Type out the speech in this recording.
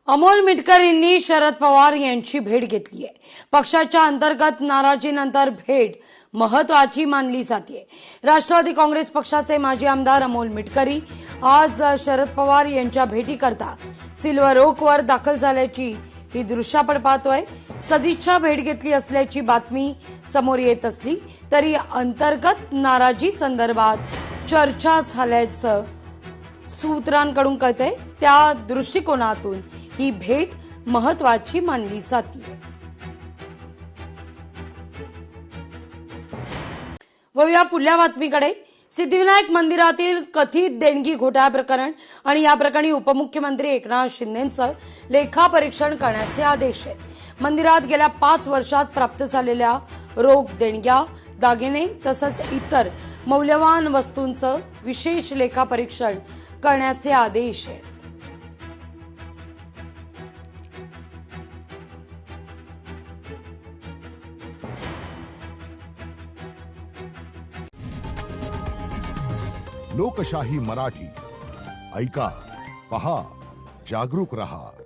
अमोल मिटकरींनी शरद पवार यांची भेट घेतली आहे। पक्षाच्या अंतर्गत नाराजीनंतर भेट महत्वाची मानली जाते। राष्ट्रवादी काँग्रेस पक्षाचे माजी आमदार अमोल मिटकरी आज शरद पवार यांच्या भेटीकरता सिल्वर ओकवर दाखल झाल्याची ही दृश्य आपण पाहतोय। सदिच्छा भेट घेतली असल्याची बातमी समोर येत असली तरी अंतर्गत नाराजी संदर्भात चर्चा झाल्याचं सूत्रांकडून कळतंय। त्या दृष्टिकोनातून ही भेट महत्वाची मानली जाते। वळूया पुढल्या बातमीकडे। सिद्धिविनायक मंदिरातील कथित देणगी घोटाळा प्रकरण आणि या प्रकरणी उपमुख्यमंत्री एकनाथ शिंदेंचं लेखापरीक्षण करण्याचे आदेश आहेत। मंदिरात गेल्या 5 वर्षात प्राप्त झालेल्या रोख देणग्या, दागिने तसंच इतर मौल्यवान वस्तूंचं विशेष लेखापरीक्षण करण्याचे आदेश आहेत। लोकशाही मराठी ऐका, पहा, जागरूक रहा।